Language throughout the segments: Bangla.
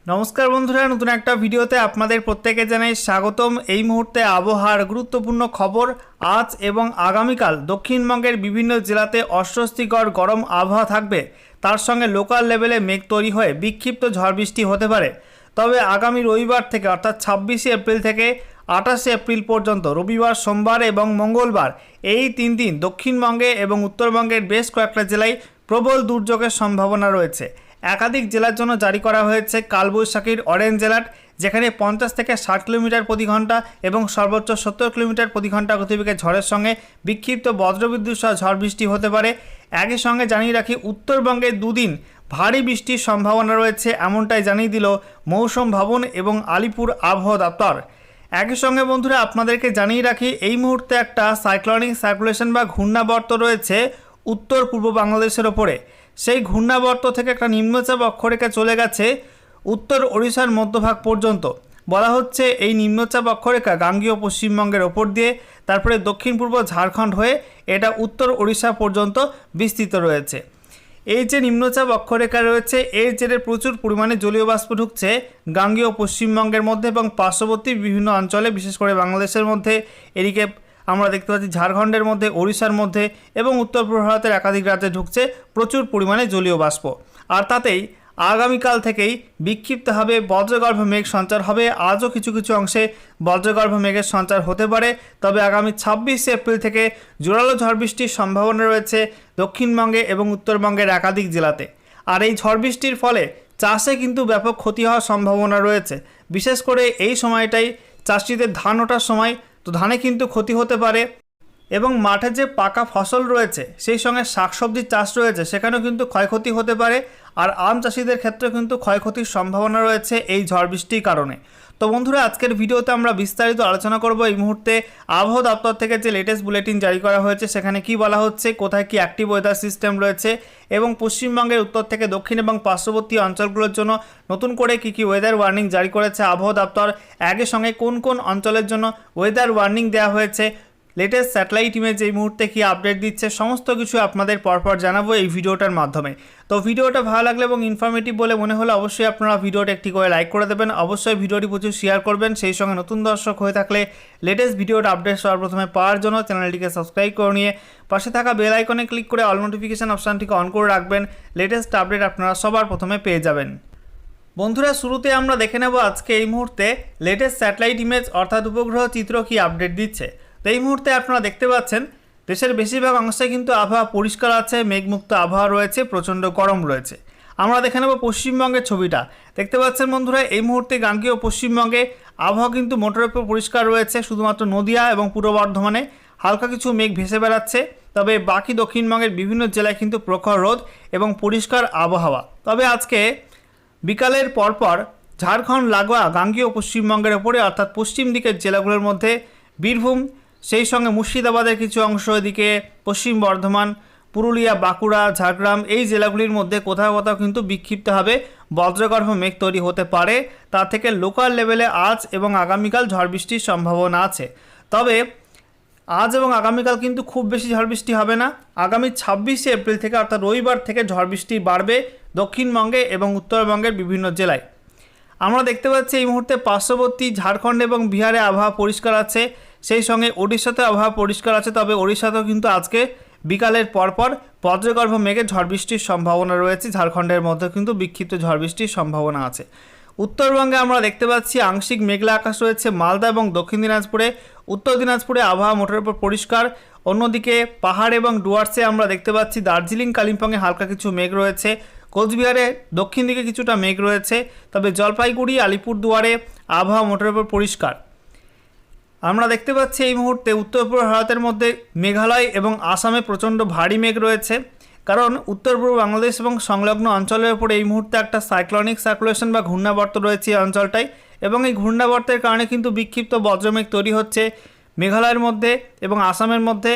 নমস্কার বন্ধুরা, নতুন একটা ভিডিওতে আপনাদের প্রত্যেকে জানাই স্বাগতম। এই মুহূর্তে আবহাওয়ার গুরুত্বপূর্ণ খবর। আজ এবং আগামীকাল দক্ষিণবঙ্গের বিভিন্ন জেলাতে অস্বস্তিকর গরম আবহাওয়া থাকবে। তার সঙ্গে লোকাল লেভেলে মেঘ তৈরি হয়ে বিক্ষিপ্ত ঝড় বৃষ্টি হতে পারে। তবে আগামী রবিবার থেকে অর্থাৎ 26শে এপ্রিল থেকে 28শে এপ্রিল পর্যন্ত রবিবার, সোমবার এবং মঙ্গলবার এই 3 দিন দক্ষিণবঙ্গে এবং উত্তরবঙ্গের বেশ কয়েকটা জেলায় প্রবল দুর্যোগের সম্ভাবনা রয়েছে। একাধিক জেলার জন্য জারি করা হয়েছে কালবৈশাখীর অরেঞ্জ অ্যালার্ট, যেখানে 50 থেকে 60 কিলোমিটার প্রতি ঘন্টা এবং সর্বোচ্চ 70 কিলোমিটার প্রতি ঘন্টা গতিবেগে ঝড়ের সঙ্গে বিক্ষিপ্ত বজ্রবিদ্যুৎ সহ ঝড় বৃষ্টি হতে পারে। একই সঙ্গে জানিয়ে রাখি, উত্তরবঙ্গে দুদিন ভারী বৃষ্টির সম্ভাবনা রয়েছে, এমনটাই জানিয়ে দিল মৌসুম ভবন এবং আলিপুর আবহাওয়া দপ্তর। একই সঙ্গে বন্ধুরা আপনাদেরকে জানিয়ে রাখি, এই মুহূর্তে একটা সাইক্লোনিক সার্কুলেশন বা ঘূর্ণাবর্ত রয়েছে উত্তর পূর্ব বাংলাদেশের ওপরে। সেই ঘূর্ণাবর্ত থেকে একটা নিম্নচাপ অক্ষরেখা চলে গেছে উত্তর ওড়িশার মধ্যভাগ পর্যন্ত। বলা হচ্ছে এই নিম্নচাপ অক্ষরেখা গাঙ্গেয় পশ্চিমবঙ্গের ওপর দিয়ে তারপরে দক্ষিণ পূর্ব ঝাড়খণ্ড হয়ে এটা উত্তর ওড়িশা পর্যন্ত বিস্তৃত রয়েছে। এই যে নিম্নচাপ অক্ষরেখা রয়েছে, এর জেরে প্রচুর পরিমাণে জলীয় বাষ্প ঢুকছে গাঙ্গেয় পশ্চিমবঙ্গের মধ্যে এবং পার্শ্ববর্তী বিভিন্ন অঞ্চলে, বিশেষ করে বাংলাদেশের মধ্যে। এদিকে আমরা দেখতে পাচ্ছি ঝাড়খণ্ডের মধ্যে, ওড়িশার মধ্যে এবং উত্তর পূর্ব ভারতের একাধিক রাজ্যে ঢুকছে প্রচুর পরিমাণে জলীয় বাষ্প। আর তাতেই আগামীকাল থেকেই বিক্ষিপ্তভাবে বজ্রগর্ভ মেঘ সঞ্চার হবে। আজও কিছু কিছু অংশে বজ্রগর্ভ মেঘের সঞ্চার হতে পারে। তবে আগামী 26শে এপ্রিল থেকে জোরালো ঝড় বৃষ্টির সম্ভাবনা রয়েছে দক্ষিণবঙ্গে এবং উত্তরবঙ্গের একাধিক জেলাতে। আর এই ঝড় বৃষ্টির ফলে চাষে কিন্তু ব্যাপক ক্ষতি হওয়ার সম্ভাবনা রয়েছে। বিশেষ করে এই সময়টাই চাষিদের ধান ওঠার সময়, তো ধানে কিন্তু ক্ষতি হতে পারে এবং মাঠে যে পাকা ফসল রয়েছে সেই সঙ্গে শাকসবজির চাষ রয়েছে, সেখানেও কিন্তু ক্ষয়ক্ষতি হতে পারে। আর আম চাষিদের ক্ষেত্রে কিন্তু ক্ষয়ক্ষতির সম্ভাবনা রয়েছে এই ঝড় বৃষ্টির কারণে। তো বন্ধুরা, আজকের ভিডিওতে আমরা বিস্তারিত আলোচনা করব এই মুহূর্তে আবহাওয়া দপ্তর থেকে যে লেটেস্ট বুলেটিন জারি করা হয়েছে সেখানে কি বলা হচ্ছে, কোথায় কি অ্যাক্টিভ ওয়েদার সিস্টেম রয়েছে এবং পশ্চিমবঙ্গের উত্তর থেকে দক্ষিণ এবং পার্শ্ববর্তী অঞ্চলগুলোর জন্য নতুন করে কি কি ওয়েদার ওয়ার্নিং জারি করেছে আবহাওয়া দপ্তর, একই সঙ্গে কোন কোন অঞ্চলের জন্য ওয়েদার ওয়ার্নিং দেওয়া হয়েছে, লেটেস্ট স্যাটেলাইট ইমেজ এই মুহূর্তে কি আপডেট দিচ্ছে, সমস্ত কিছু আপনাদের পরপর জানাবো এই ভিডিওটার মাধ্যমে। তো ভিডিওটা ভালো লাগলে এবং ইনফরমেটিভ বলে মনে হলে অবশ্যই আপনারা ভিডিওটা একটি করে লাইক করে দেবেন। অবশ্যই ভিডিওটি প্রচুর শেয়ার করবেন। সেই সঙ্গে নতুন দর্শক হয়ে থাকলে লেটেস্ট ভিডিওটা আপডেট সর্বপ্রথমে পাওয়ার জন্য চ্যানেলটিকে সাবস্ক্রাইব করে নিয়ে পাশে থাকা বেল আইকনে ক্লিক করে অল নোটিফিকেশান অপশানটিকে অন করে রাখবেন। লেটেস্ট আপডেট আপনারা সবার প্রথমে পেয়ে যাবেন। বন্ধুরা, শুরুতে আমরা দেখে নেব আজকে এই মুহূর্তে লেটেস্ট স্যাটেলাইট ইমেজ অর্থাৎ উপগ্রহ চিত্র কি আপডেট দিচ্ছে। তো এই মুহূর্তে আপনারা দেখতে পাচ্ছেন দেশের বেশিরভাগ অংশে কিন্তু আবহাওয়া পরিষ্কার আছে, মেঘমুক্ত আবহাওয়া রয়েছে, প্রচণ্ড গরম রয়েছে। আমরা দেখে নেব পশ্চিমবঙ্গের ছবিটা। দেখতে পাচ্ছেন বন্ধুরা, এই মুহূর্তে গাঙ্গেয় পশ্চিমবঙ্গে আবহাওয়া কিন্তু মোটের উপর পরিষ্কার রয়েছে। শুধুমাত্র নদিয়া এবং পূর্ব বর্ধমানে হালকা কিছু মেঘ ভেসে বেড়াচ্ছে। তবে বাকি দক্ষিণবঙ্গের বিভিন্ন জেলায় কিন্তু প্রখর রোদ এবং পরিষ্কার আবহাওয়া। তবে আজকে বিকালের পরপর ঝাড়খণ্ড লাগোয়া গাঙ্গেয় পশ্চিমবঙ্গের ওপরে অর্থাৎ পশ্চিম দিকের জেলাগুলোর মধ্যে বীরভূম, সেই সঙ্গে মুর্শিদাবাদের কিছু অংশ, এদিকে পশ্চিম বর্ধমান, পুরুলিয়া, বাঁকুড়া, ঝাড়গ্রাম এই জেলাগুলির মধ্যে কোথাও কোথাও কিন্তু বিক্ষিপ্তভাবে বজ্রগর্ভ মেঘ তৈরি হতে পারে। তা থেকে লোকাল লেভেলে আজ এবং আগামীকাল ঝড় বৃষ্টির সম্ভাবনা আছে। তবে আজ এবং আগামীকাল কিন্তু খুব বেশি ঝড় বৃষ্টি হবে না। আগামী 26শে এপ্রিল থেকে অর্থাৎ রবিবার থেকে ঝড় বৃষ্টি বাড়বে দক্ষিণবঙ্গে এবং উত্তরবঙ্গের বিভিন্ন জেলায়। আমরা দেখতে পাচ্ছি এই মুহূর্তে পার্শ্ববর্তী ঝাড়খণ্ড এবং বিহারে আবহাওয়া পরিষ্কার আছে, সেই সঙ্গে ওড়িশাতে আবহাওয়া পরিষ্কার আছে। তবে ওড়িশাতেও কিন্তু আজকে বিকালের পরপর বজ্রগর্ভ মেঘে ঝড় বৃষ্টির সম্ভাবনা রয়েছে। ঝাড়খণ্ডের মধ্যে কিন্তু বিক্ষিপ্ত ঝড় বৃষ্টির সম্ভাবনা আছে। উত্তরবঙ্গে আমরা দেখতে পাচ্ছি আংশিক মেঘলা আকাশ রয়েছে মালদা এবং দক্ষিণ দিনাজপুরে। উত্তর দিনাজপুরে আবহাওয়া মোটের উপর পরিষ্কার। অন্যদিকে পাহাড় এবং ডুয়ার্সে আমরা দেখতে পাচ্ছি দার্জিলিং, কালিম্পংয়ে হালকা কিছু মেঘ রয়েছে। কোচবিহারে দক্ষিণ দিকে কিছুটা মেঘ রয়েছে। তবে জলপাইগুড়ি, আলিপুরদুয়ারে আবহাওয়া মোটের উপর পরিষ্কার। আমরা দেখতে পাচ্ছি এই মুহূর্তে উত্তর পূর্ব ভারতের মধ্যে মেঘালয় এবং আসামে প্রচণ্ড ভারী মেঘ রয়েছে, কারণ উত্তর পূর্ব বাংলাদেশ এবং সংলগ্ন অঞ্চলের উপরে এই মুহূর্তে একটা সাইক্লোনিক সার্কুলেশন বা ঘূর্ণাবর্ত রয়েছে এই অঞ্চলটায়। এবং এই ঘূর্ণাবর্তের কারণে কিন্তু বিক্ষিপ্ত বজ্রমেঘ তৈরি হচ্ছে মেঘালয়ের মধ্যে এবং আসামের মধ্যে,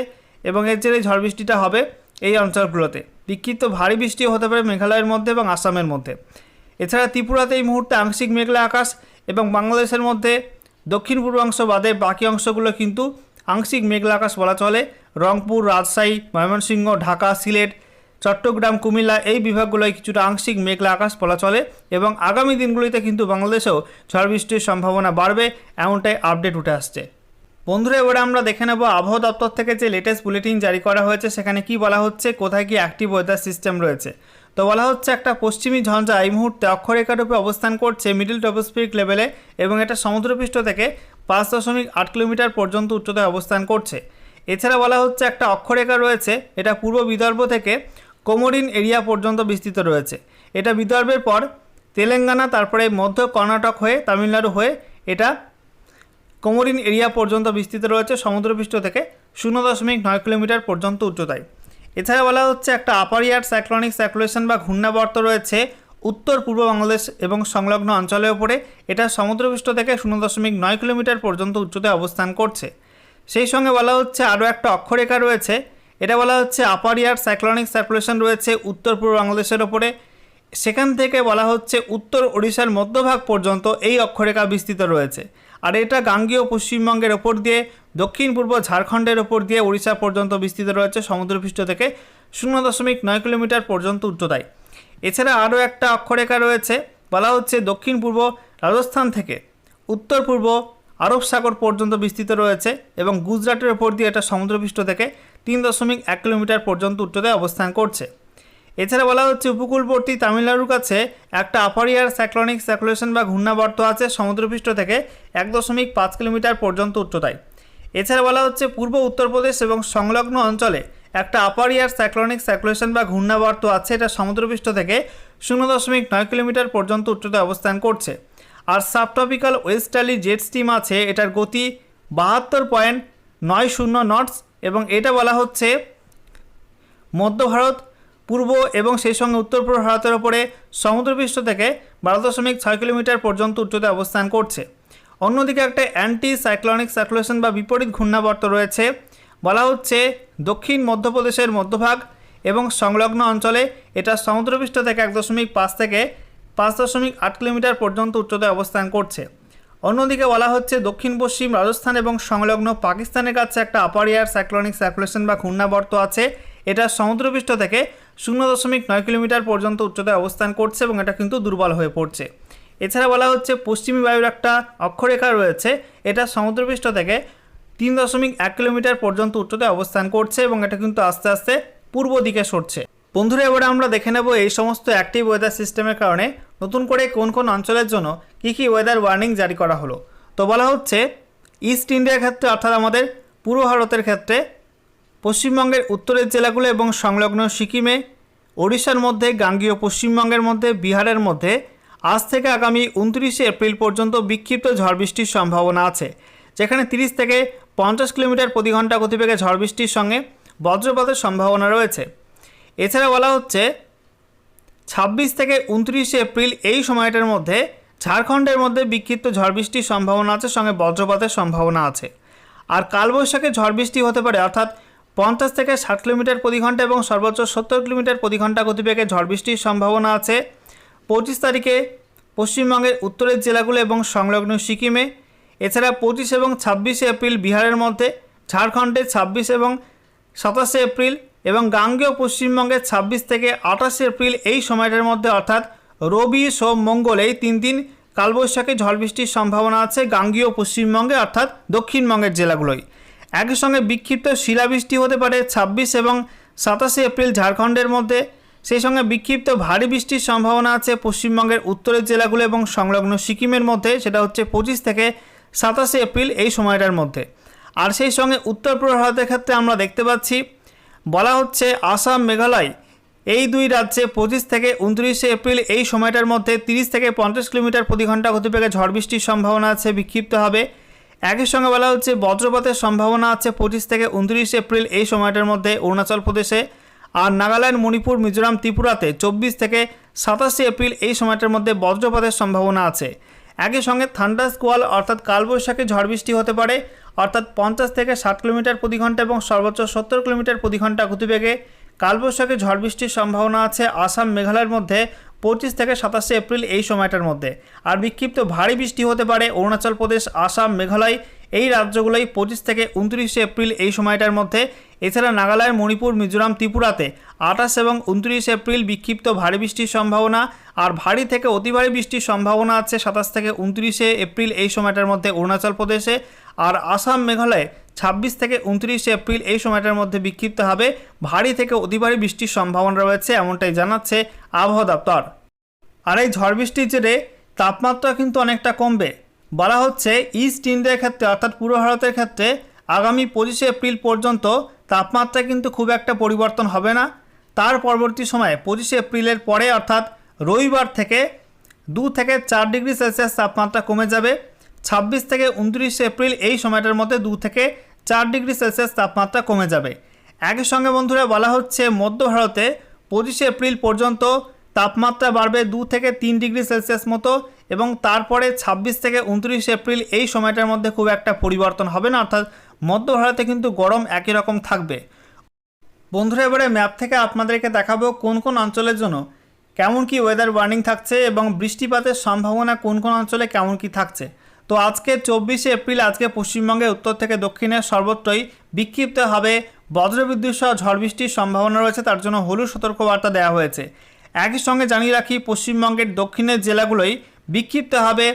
এবং এর জেরে ঝড় বৃষ্টিটা হবে এই অঞ্চলগুলোতে। বিক্ষিপ্ত ভারী বৃষ্টিও হতে পারে মেঘালয়ের মধ্যে এবং আসামের মধ্যে। এছাড়া ত্রিপুরাতে এই মুহূর্তে আংশিক মেঘলা আকাশ এবং বাংলাদেশের মধ্যে দক্ষিণ পূর্বাংশ বাদে বাকি অংশগুলো কিন্তু আংশিক মেঘলা আকাশ বলা চলে। রংপুর, রাজশাহী, ময়মনসিংহ, ঢাকা, সিলেট, চট্টগ্রাম, কুমিল্লা এই বিভাগগুলোয় কিছুটা আংশিক মেঘলা আকাশ বলা চলে এবং আগামী দিনগুলিতে কিন্তু বাংলাদেশেও ঝড় বৃষ্টির সম্ভাবনা বাড়বে, এমনটাই আপডেট উঠে আসছে। বন্ধুরা, এবারে আমরা দেখে নেব আবহাওয়া দপ্তর থেকে যে লেটেস্ট বুলেটিন জারি করা হয়েছে সেখানে কি বলা হচ্ছে, কোথায় কি অ্যাক্টিভ ওয়েদার সিস্টেম রয়েছে। তো বলা হচ্ছে একটা পশ্চিমী ঝঞ্ঝা এই মুহূর্তে অক্ষরেখার উপরে অবস্থান করছে মিডল ট্রপোস্ফিরিক লেভেলে এবং এটা সমুদ্রপৃষ্ঠ থেকে 5.8 কিলোমিটার পর্যন্ত উচ্চতায় অবস্থান করছে। এছাড়া বলা হচ্ছে একটা অক্ষরেখা রয়েছে, এটা পূর্ব বিদর্ভ থেকে কোমোরিন এরিয়া পর্যন্ত বিস্তৃত রয়েছে। এটা বিদর্ভের পর তেলেঙ্গানা, তারপরে মধ্য কর্ণাটক হয়ে তামিলনাড়ু হয়ে এটা কোমোরিন এরিয়া পর্যন্ত বিস্তৃত রয়েছে সমুদ্রপৃষ্ঠ থেকে 0.9 কিলোমিটার পর্যন্ত উচ্চতায়। এছাড়া বলা হচ্ছে একটা আপার এয়ার সাইক্লোনিক সার্কুলেশন বা ঘূর্ণাবর্ত রয়েছে উত্তর পূর্ব বাংলাদেশ এবং সংলগ্ন অঞ্চলের উপরে, এটা সমুদ্রপৃষ্ঠ থেকে 0.9 কিলোমিটার পর্যন্ত উচ্চতায় অবস্থান করছে। সেই সঙ্গে বলা হচ্ছে আরও একটা অক্ষরেখা রয়েছে, এটা বলা হচ্ছে আপার এয়ার সাইক্লোনিক সার্কুলেশন রয়েছে উত্তর পূর্ব বাংলাদেশের ওপরে, সেখান থেকে বলা হচ্ছে উত্তর ওড়িশার মধ্যভাগ পর্যন্ত এই অক্ষরেখা বিস্তৃত রয়েছে। আর এটা গাঙ্গেয় পশ্চিমবঙ্গের ওপর দিয়ে দক্ষিণ পূর্ব ঝাড়খণ্ডের ওপর দিয়ে ওড়িশা পর্যন্ত বিস্তৃত রয়েছে সমুদ্রপৃষ্ঠ থেকে 0.9 কিলোমিটার পর্যন্ত উচ্চতায়। এছাড়া আরও একটা অক্ষরেখা রয়েছে, বলা হচ্ছে দক্ষিণ পূর্ব রাজস্থান থেকে উত্তর পূর্ব আরব সাগর পর্যন্ত বিস্তৃত রয়েছে এবং গুজরাটের ওপর দিয়ে এটা সমুদ্রপৃষ্ঠ থেকে 3.1 কিলোমিটার পর্যন্ত উচ্চতায় অবস্থান করছে। এছাড়া বলা হচ্ছে উপকূলবর্তী তামিলনাড়ুর কাছে একটা আপার এয়ার সাইক্লোনিক সার্কুলেশন বা ঘূর্ণাবর্ত আছে সমুদ্রপৃষ্ঠ থেকে 1.5 কিলোমিটার পর্যন্ত উচ্চতায়। এছাড়া বলা হচ্ছে পূর্ব উত্তরপ্রদেশ এবং সংলগ্ন অঞ্চলে একটা আপার এয়ার সাইক্লোনিক সার্কুলেশন বা ঘূর্ণাবর্ত আছে, এটা সমুদ্রপৃষ্ঠ থেকে 0.9 কিলোমিটার পর্যন্ত উচ্চতায় অবস্থান করছে। আর সাবট্রপিক্যাল ওয়েস্টার্লি জেট স্ট্রিম আছে, এটার গতি 72.90 নটস এবং এটা বলা হচ্ছে মধ্য ভারত, পূর্ব এবং সেই সঙ্গে উত্তর পূর্ব ভারতের ওপরে সমুদ্রপৃষ্ঠ থেকে 12.6 কিলোমিটার পর্যন্ত উচ্চতায় অবস্থান করছে। অন্যদিকে একটা অ্যান্টি সাইক্লোনিক সার্কুলেশন বা বিপরীত ঘূর্ণাবর্ত রয়েছে, বলা হচ্ছে দক্ষিণ মধ্যপ্রদেশের মধ্যভাগ এবং সংলগ্ন অঞ্চলে, এটা সমুদ্রপৃষ্ঠ থেকে 1.5 থেকে 5.8 কিলোমিটার পর্যন্ত উচ্চতায় অবস্থান করছে। অন্যদিকে বলা হচ্ছে দক্ষিণ পশ্চিম রাজস্থান এবং সংলগ্ন পাকিস্তানের কাছে একটা আপার এয়ার সাইক্লোনিক সার্কুলেশন বা ঘূর্ণাবর্ত আছে, এটা সমুদ্রপৃষ্ঠ থেকে 0.9 কিলোমিটার পর্যন্ত উচ্চতায় অবস্থান করছে এবং এটা কিন্তু দুর্বল হয়ে পড়ছে। এছাড়া বলা হচ্ছে পশ্চিমী বায়ুর একটা অক্ষরেখা রয়েছে, এটা সমুদ্রপৃষ্ঠ থেকে 3.1 কিলোমিটার পর্যন্ত উচ্চতায় অবস্থান করছে এবং এটা কিন্তু আস্তে আস্তে পূর্ব দিকে সরছে। বন্ধুরা, এবারে আমরা দেখে নেব এই সমস্ত অ্যাক্টিভ ওয়েদার সিস্টেমের কারণে নতুন করে কোন কোন অঞ্চলের জন্য কী কী ওয়েদার ওয়ার্নিং জারি করা হলো। তো বলা হচ্ছে ইস্ট ইন্ডিয়ার ক্ষেত্রে অর্থাৎ আমাদের পূর্ব ভারতের ক্ষেত্রে পশ্চিমবঙ্গের উত্তরের জেলাগুলো এবং সংলগ্ন সিকিমে, ওড়িশার মধ্যে, গাঙ্গেয় পশ্চিমবঙ্গের মধ্যে, বিহারের মধ্যে আজ থেকে আগামী 29 এপ্রিল পর্যন্ত বিক্ষিপ্ত ঝড় বৃষ্টির সম্ভাবনা আছে, যেখানে 30 থেকে 50 কিলোমিটার প্রতি ঘন্টা গতিবেগে ঝড় বৃষ্টির সঙ্গে বজ্রপাতের সম্ভাবনা রয়েছে। এছাড়া বলা হচ্ছে 26 থেকে 29 এপ্রিল এই সময়টার মধ্যে ঝাড়খণ্ডের মধ্যে বিক্ষিপ্ত ঝড় বৃষ্টির সম্ভাবনা আছে, সঙ্গে বজ্রপাতের সম্ভাবনা আছে। আর কালবৈশাখী ঝড় বৃষ্টি হতে পারে, অর্থাৎ 50 থেকে 60 কিলোমিটার প্রতি ঘন্টা এবং সর্বোচ্চ 70 কিলোমিটার প্রতি ঘন্টা গতিবেগে ঝড় বৃষ্টির সম্ভাবনা আছে 25 তারিখে পশ্চিমবঙ্গের উত্তরের জেলাগুলো এবং সংলগ্ন সিকিমে। এছাড়া 25 এবং 26 এপ্রিল বিহারের মধ্যে, ঝাড়খণ্ডে 26 এবং 27 এপ্রিল এবং গাঙ্গেয় পশ্চিমবঙ্গের 26 থেকে 28 এপ্রিল এই সময়টার মধ্যে, অর্থাৎ রবি, সোম, মঙ্গল এই 3 দিন কালবৈশাখী ঝড় বৃষ্টির সম্ভাবনা আছে গাঙ্গেয় পশ্চিমবঙ্গে অর্থাৎ দক্ষিণবঙ্গের জেলাগুলোই। একই সঙ্গে বিক্ষিপ্ত শিলাবৃষ্টি হতে পারে 26 এবং 27 এপ্রিল ঝাড়খণ্ডের মধ্যে, সেই সঙ্গে বিক্ষিপ্ত ভারী বৃষ্টির সম্ভাবনা আছে পশ্চিমবঙ্গের উত্তরের জেলাগুলো এবং সংলগ্ন সিকিমের মধ্যে, সেটা হচ্ছে 25 থেকে 27 এপ্রিল এই সময়টার মধ্যে। আর সেই সঙ্গে উত্তর পূর্ব ভারতের ক্ষেত্রে আমরা দেখতে পাচ্ছি বলা হচ্ছে আসাম, মেঘালয় এই দুই রাজ্যে 25 থেকে 29 এপ্রিল এই সময়টার মধ্যে 30 থেকে 50 কিলোমিটার প্রতি ঘন্টা গতিবেগে ঝড় বৃষ্টির সম্ভাবনা আছে, বিক্ষিপ্ত হবে। একই সঙ্গে বলা হচ্ছে বজ্রপাতের সম্ভাবনা আছে 25 থেকে 29 এপ্রিল এই সময়টার মধ্যে অরুণাচল প্রদেশে। আর নাগাল্যান্ড, মণিপুর, মিজোরাম, ত্রিপুরাতে 24 থেকে 27 এপ্রিল এই সময়টার মধ্যে বজ্রপাতের সম্ভাবনা আছে। একই সঙ্গে থান্ডার স্কোয়াল অর্থাৎ কালবৈশাখী ঝড় বৃষ্টি হতে পারে, অর্থাৎ 50 থেকে 60 কিলোমিটার প্রতি ঘন্টা এবং সর্বোচ্চ 70 কিলোমিটার প্রতি ঘন্টা গতিবেগে কালবৈশাখী ঝড় বৃষ্টির সম্ভাবনা আছে আসাম, মেঘালয়ের মধ্যে 25 থেকে 27 এপ্রিল এই সময়টার মধ্যে। আর বিক্ষিপ্ত ভারী বৃষ্টি হতে পারে অরুণাচল প্রদেশ, আসাম, মেঘালয় এই রাজ্যগুলোই 25 থেকে 29 এপ্রিল এই সময়টার মধ্যে। এছাড়া নাগাল্যান্ড, মণিপুর, মিজোরাম, ত্রিপুরাতে 28 এবং 29 এপ্রিল বিক্ষিপ্ত ভারী বৃষ্টির সম্ভাবনা। আর ভারী থেকে অতি ভারী বৃষ্টির সম্ভাবনা আছে 27 থেকে 29 এপ্রিল এই সময়টার মধ্যে অরুণাচল প্রদেশে। আর আসাম, মেঘালয়ে 26 থেকে 29 এপ্রিল এই সময়টার মধ্যে বিক্ষিপ্ত হবে ভারী থেকে অতি ভারী বৃষ্টির সম্ভাবনা রয়েছে, এমনটাই জানাচ্ছে আবহাওয়া দপ্তর। আর এই ঝড় বৃষ্টির জেরে তাপমাত্রা কিন্তু অনেকটা কমবে। বলা হচ্ছে ইস্ট ইন্ডিয়ার ক্ষেত্রে অর্থাৎ পূর্ব ভারতের ক্ষেত্রে আগামী 25 এপ্রিল পর্যন্ত তাপমাত্রা কিন্তু খুব একটা পরিবর্তন হবে না। তার পরবর্তী সময়ে 25 এপ্রিলের পরে অর্থাৎ রবিবার থেকে 2 থেকে 4 ডিগ্রি সেলসিয়াস তাপমাত্রা কমে যাবে। 26 থেকে 29 এপ্রিল এই সময়টার মধ্যে 2 থেকে 4 ডিগ্রি সেলসিয়াস তাপমাত্রা কমে যাবে। একই সঙ্গে বন্ধুরা বলা হচ্ছে মধ্য ভারতে 25 এপ্রিল পর্যন্ত তাপমাত্রা বাড়বে 2 থেকে 3 ডিগ্রি সেলসিয়াস মতো, এবং তারপরে 26 থেকে 29 এপ্রিল এই সময়টার মধ্যে খুব একটা পরিবর্তন হবে না, অর্থাৎ মধ্য ভারতে কিন্তু গরম একই রকম থাকবে। বন্ধুরা এবারে ম্যাপ থেকে আপনাদেরকে দেখাবো কোন কোন অঞ্চলের জন্য কেমন কি ওয়েদার ওয়ার্নিং থাকছে এবং বৃষ্টিপাতের সম্ভাবনা কোন কোন অঞ্চলে কেমন কি থাকছে। তো আজকে 24 এপ্রিল আজকে পশ্চিমবঙ্গে উত্তর থেকে দক্ষিণের সর্বত্রই বিক্ষিপ্ত হবে বজ্রবিদ্যুৎ সহ ঝড় বৃষ্টির সম্ভাবনা রয়েছে, তার জন্য হলুদ সতর্কবার্তা দেওয়া হয়েছে। একই সঙ্গে জানিয়ে রাখি পশ্চিমবঙ্গের দক্ষিণের জেলাগুলোই বিক্ষিপ্ত হবে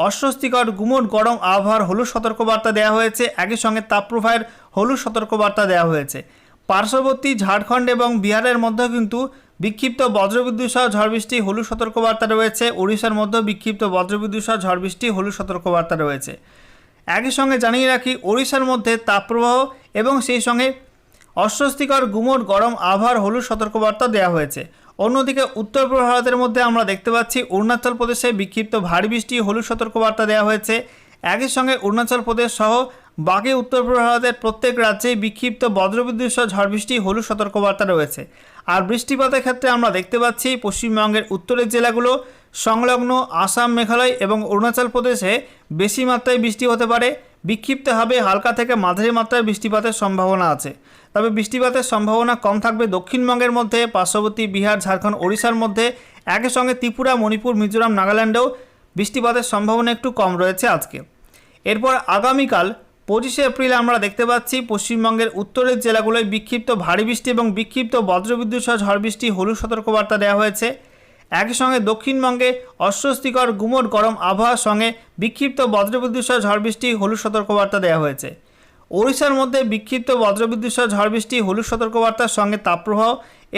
অস্বস্তিকর গুমোট গরম আবহাওয়ার হলুদ সতর্কবার্তা দেওয়া হয়েছে। একই সঙ্গে তাপপ্রবাহের হলুদ সতর্কবার্তা দেওয়া হয়েছে। পার্শ্ববর্তী ঝাড়খণ্ড এবং বিহারের মধ্যেও কিন্তু বিক্ষিপ্ত বজ্রবিদ্যুৎ সহ ঝড় বৃষ্টি হলুদ সতর্কবার্তা রয়েছে। ওড়িশার মধ্যেও বিক্ষিপ্ত বজ্রবিদ্যুৎ সহ ঝড় বৃষ্টি হলুদ সতর্কবার্তা রয়েছে। একই সঙ্গে জানিয়ে রাখি ওড়িশার মধ্যে তাপপ্রবাহ এবং সেই সঙ্গে অস্বস্তিকর গুমোট গরম আবহাওয়ার হলুদ সতর্কবার্তা দেওয়া হয়েছে। অন্যদিকে উত্তর পূর্ব ভারতের মধ্যে আমরা দেখতে পাচ্ছি অরুণাচল প্রদেশে বিক্ষিপ্ত ভারী বৃষ্টি হলুদ সতর্কবার্তা দেওয়া হয়েছে। একই সঙ্গে অরুণাচল প্রদেশ সহ বাকি উত্তর পূর্ব ভারতের প্রত্যেক রাজ্যেই বিক্ষিপ্ত বজ্রবিদ্যুৎ সহ ঝড় বৃষ্টি হলুদ সতর্কবার্তা রয়েছে। আর বৃষ্টিপাতের ক্ষেত্রে আমরা দেখতে পাচ্ছি পশ্চিমবঙ্গের উত্তরের জেলাগুলো সংলগ্ন আসাম, মেঘালয় এবং অরুণাচল প্রদেশে বেশি মাত্রায় বৃষ্টি হতে পারে। বিক্ষিপ্ত হবে হালকা থেকে মাঝারি মাত্রায় বৃষ্টিপাতের সম্ভাবনা আছে। তবে বৃষ্টিপাতের সম্ভাবনা কম থাকবে দক্ষিণবঙ্গের মধ্যে, পার্শ্ববর্তী বিহার, ঝাড়খণ্ড, ওড়িশার মধ্যে। একই সঙ্গে ত্রিপুরা, মণিপুর, মিজোরাম, নাগাল্যান্ডেও বৃষ্টিপাতের সম্ভাবনা একটু কম রয়েছে আজকে। এরপর আগামীকাল 25 এপ্রিল আমরা দেখতে পাচ্ছি পশ্চিমবঙ্গের উত্তরের জেলাগুলোয় বিক্ষিপ্ত ভারী বৃষ্টি এবং বিক্ষিপ্ত বজ্রবিদ্যুৎ সহ ঝড় বৃষ্টি হলুদ সতর্কবার্তা দেওয়া হয়েছে। একই সঙ্গে দক্ষিণবঙ্গে অস্বস্তিকর গুমোট গরম আবহাওয়ার সঙ্গে বিক্ষিপ্ত বজ্রবিদ্যুৎ সহ ঝড় বৃষ্টি হলুদ সতর্কবার্তা দেওয়া হয়েছে। ওড়িশার মধ্যে বিক্ষিপ্ত বজ্রবিদ্যুৎ সহ ঝড় বৃষ্টি হলুদ সতর্কবার্তার সঙ্গে তাপপ্রবাহ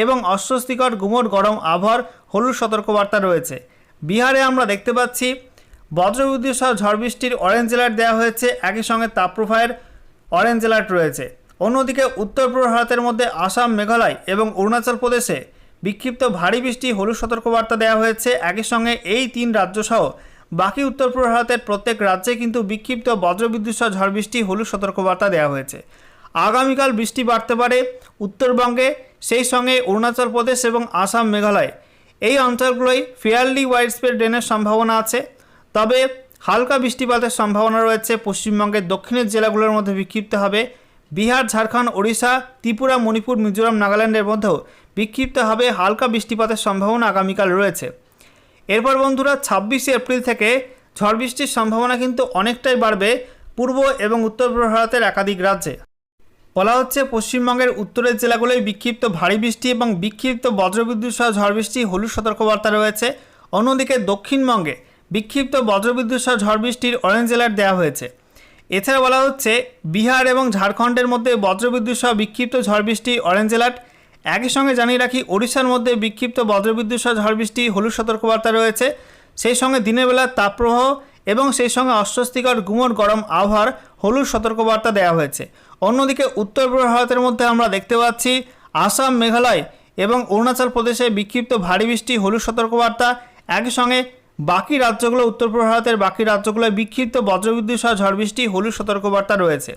এবং অস্বস্তিকর গুমোট গরম আবহাওয়ার হলুদ সতর্কবার্তা রয়েছে। বিহারে আমরা দেখতে পাচ্ছি বজ্রবিদ্যুৎ সহ ঝড় বৃষ্টির অরেঞ্জ অ্যালার্ট দেওয়া হয়েছে। একই সঙ্গে তাপপ্রবাহের অরেঞ্জ অ্যালার্ট রয়েছে। অন্যদিকে উত্তর পূর্ব ভারতের মধ্যে আসাম, মেঘালয় এবং অরুণাচল প্রদেশে বিক্ষিপ্ত ভারী বৃষ্টি হলুদ সতর্কবার্তা দেওয়া হয়েছে। একই সঙ্গে এই 3 রাজ্য সহ বাকি উত্তর পূর্ব ভারতের প্রত্যেক রাজ্যে কিন্তু বিক্ষিপ্ত বজ্রবিদ্যুৎ সহ ঝড় বৃষ্টি হলুদ সতর্কবার্তা দেওয়া হয়েছে। আগামীকাল বৃষ্টি বাড়তে পারে উত্তরবঙ্গে, সেই সঙ্গে অরুণাচল প্রদেশ এবং আসাম, মেঘালয় এই অঞ্চলগুলোই ফেয়ারলি ওয়াইড স্প্রেড রেনের সম্ভাবনা আছে। তবে হালকা বৃষ্টিপাতের সম্ভাবনা রয়েছে পশ্চিমবঙ্গের দক্ষিণের জেলাগুলোর মধ্যে বিক্ষিপ্ত হবে। বিহার, ঝাড়খণ্ড, ওড়িশা, ত্রিপুরা, মণিপুর, মিজোরাম, নাগাল্যান্ডের মধ্যেও বিক্ষিপ্ত হবে হালকা বৃষ্টিপাতের সম্ভাবনা আগামীকাল রয়েছে। এরপর বন্ধুরা 26 এপ্রিল থেকে ঝড় বৃষ্টির সম্ভাবনা কিন্তু অনেকটাই বাড়বে পূর্ব এবং উত্তর পূর্ব ভারতের একাধিক রাজ্যে। বলা হচ্ছে পশ্চিমবঙ্গের উত্তরের জেলাগুলোয় বিক্ষিপ্ত ভারী বৃষ্টি এবং বিক্ষিপ্ত বজ্রবিদ্যুৎ সহ ঝড় বৃষ্টি হলুদ সতর্কবার্তা রয়েছে। অন্যদিকে দক্ষিণবঙ্গে বিক্ষিপ্ত বজ্রবিদ্যুৎ সহ ঝড় বৃষ্টির অরেঞ্জ অ্যালার্ট দেওয়া হয়েছে। এছাড়া বলা হচ্ছে বিহার এবং ঝাড়খণ্ডের মধ্যে বজ্রবিদ্যুৎ সহ বিক্ষিপ্ত ঝড় বৃষ্টি অরেঞ্জ অ্যালার্ট। একই সঙ্গে জানিয়ে রাখি ওড়িশার মধ্যে বিক্ষিপ্ত বজ্রবিদ্যুৎ সহ ঝড় বৃষ্টি হলুদ সতর্কবার্তা রয়েছে। সেই সঙ্গে দিনের বেলা তাপপ্রবাহ এবং সেই সঙ্গে অস্বস্তিকর গুমোট গরম আবহাওয়ার হলুদ সতর্কবার্তা দেওয়া হয়েছে। অন্যদিকে উত্তর পূর্ব ভারতের মধ্যে আমরা দেখতে পাচ্ছি আসাম, মেঘালয় এবং অরুণাচল প্রদেশে বিক্ষিপ্ত ভারী বৃষ্টি হলুদ সতর্কবার্তা। একই সঙ্গে বাকি রাজ্যগুলো উত্তর পূর্ব ভারতের বাকি রাজ্যগুলোয় বিক্ষিপ্ত বজ্রবিদ্যুৎ সহ ঝড় বৃষ্টি হলুদ সতর্কবার্তা রয়েছে।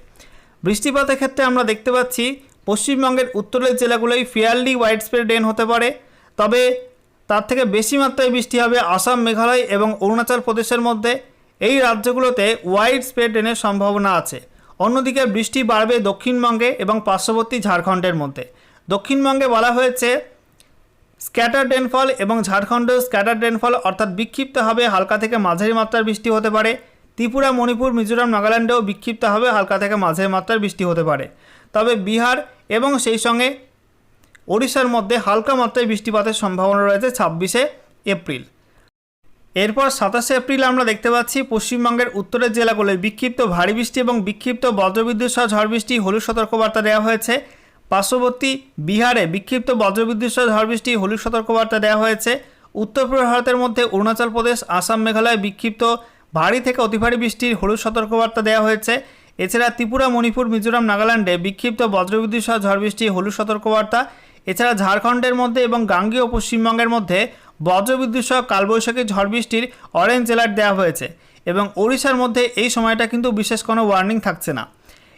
বৃষ্টিপাতের ক্ষেত্রে আমরা দেখতে পাচ্ছি পশ্চিমবঙ্গের উত্তরের জেলাগুলোই ফেয়ারলি ওয়াইড স্প্রেড রেন হতে পারে। তবে তার থেকে বেশি মাত্রায় বৃষ্টি হবে আসাম, মেঘালয় এবং অরুণাচল প্রদেশের মধ্যে। এই রাজ্যগুলোতে ওয়াইড স্প্রেড রেনের সম্ভাবনা আছে। অন্যদিকে বৃষ্টি বাড়বে দক্ষিণবঙ্গে এবং পার্শ্ববর্তী ঝাড়খণ্ডের মধ্যে। দক্ষিণবঙ্গে বলা হয়েছে স্ক্যাটার রেনফল এবং ঝাড়খণ্ডে স্ক্যাটার রেনফল অর্থাৎ বিক্ষিপ্ত হবে হালকা থেকে মাঝারি মাত্রার বৃষ্টি হতে পারে। ত্রিপুরা, মণিপুর, মিজোরাম, নাগাল্যান্ডেও বিক্ষিপ্ত হবে হালকা থেকে মাঝারি মাত্রার বৃষ্টি হতে পারে। তবে বিহার এবং সেই সঙ্গে ওড়িশার মধ্যে হালকা মাত্রায় বৃষ্টিপাতের সম্ভাবনা রয়েছে 26শে এপ্রিল। এরপর 27শে এপ্রিল আমরা দেখতে পাচ্ছি পশ্চিমবঙ্গের উত্তরের জেলাগুলোয় বিক্ষিপ্ত ভারী বৃষ্টি এবং বিক্ষিপ্ত বজ্রবিদ্যুৎ সহ ঝড় বৃষ্টি হলুদ সতর্কবার্তা দেওয়া হয়েছে। পার্শ্ববর্তী বিহারে বিক্ষিপ্ত বজ্রবিদ্যুৎ সহ ঝড় বৃষ্টি হলুদ সতর্কবার্তা দেওয়া হয়েছে। উত্তর পূর্ব ভারতের মধ্যে অরুণাচল প্রদেশ, আসাম, মেঘালয় বিক্ষিপ্ত ভারী থেকে অতি ভারী বৃষ্টির হলুদ সতর্কবার্তা দেওয়া হয়েছে। এছাড়া ত্রিপুরা, মণিপুর, মিজোরাম, নাগাল্যান্ডে বিক্ষিপ্ত বজ্রবিদ্যুৎ সহ ঝড় বৃষ্টি হলুদ সতর্কবার্তা। এছাড়া ঝাড়খণ্ডের মধ্যে এবং গাঙ্গেয় পশ্চিমবঙ্গের মধ্যে বজ্রবিদ্যুৎ সহ কালবৈশাখী ঝড় বৃষ্টির অরেঞ্জ অ্যালার্ট দেওয়া হয়েছে এবং ওড়িশার মধ্যে এই সময়টা কিন্তু বিশেষ কোনো ওয়ার্নিং থাকছে না।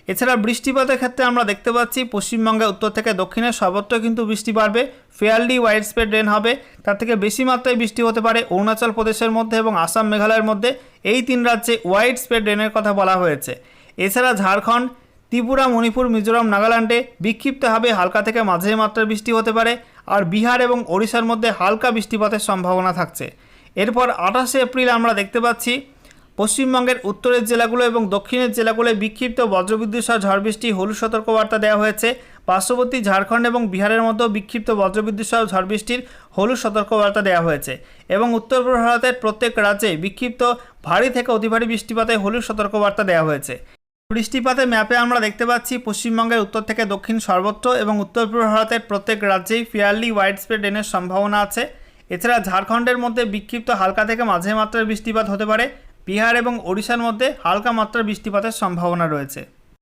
এছাড়া বৃষ্টিপাতের ক্ষেত্রে আমরা দেখতে পাচ্ছি পশ্চিমবঙ্গে উত্তর থেকে দক্ষিণে সর্বত্র কিন্তু বৃষ্টি বাড়বে, ফেয়ারলি ওয়াইড স্প্রেড রেন হবে। তার থেকে বেশি মাত্রায় বৃষ্টি হতে পারে অরুণাচল প্রদেশের মধ্যে এবং আসাম, মেঘালয়ের মধ্যে, এই তিন রাজ্যে ওয়াইড স্প্রেড রেনের কথা বলা হয়েছে। এছাড়া ঝাড়খণ্ড, ত্রিপুরা, মণিপুর, মিজোরাম, নাগাল্যান্ডে বিক্ষিপ্তভাবে হালকা থেকে মাঝারি মাত্রার বৃষ্টি হতে পারে, আর বিহার এবং ওড়িশার মধ্যে হালকা বৃষ্টিপাতের সম্ভাবনা থাকছে। এরপর 28শে এপ্রিল আমরা দেখতে পাচ্ছি পশ্চিমবঙ্গের উত্তরের জেলাগুলো এবং দক্ষিণের জেলাগুলোয় বিক্ষিপ্ত বজ্রবিদ্যুৎ সহ ঝড় বৃষ্টি হলুদ সতর্কবার্তা দেওয়া হয়েছে। পার্শ্ববর্তী ঝাড়খণ্ড এবং বিহারের মধ্যেও বিক্ষিপ্ত বজ্রবিদ্যুৎ সহ ঝড় বৃষ্টির হলুদ সতর্কবার্তা দেওয়া হয়েছে এবং উত্তর পূর্ব ভারতের প্রত্যেক রাজ্যে বিক্ষিপ্ত ভারী থেকে অতি ভারী বৃষ্টিপাতে হলুদ সতর্কবার্তা দেওয়া হয়েছে। বৃষ্টিপাতের ম্যাপে আমরা দেখতে পাচ্ছি পশ্চিমবঙ্গের উত্তর থেকে দক্ষিণ সর্বত্র এবং উত্তর পূর্ব ভারতের প্রত্যেক রাজ্যেই ফেয়ারলি ওয়াইড স্প্রেড রেনের সম্ভাবনা আছে। এছাড়া ঝাড়খণ্ডের মধ্যে বিক্ষিপ্ত হালকা থেকে মাঝারি মাত্রার বৃষ্টিপাত হতে পারে, বিহার এবং ওড়িশার মধ্যে হালকা মাত্রার বৃষ্টিপাতের সম্ভাবনা রয়েছে।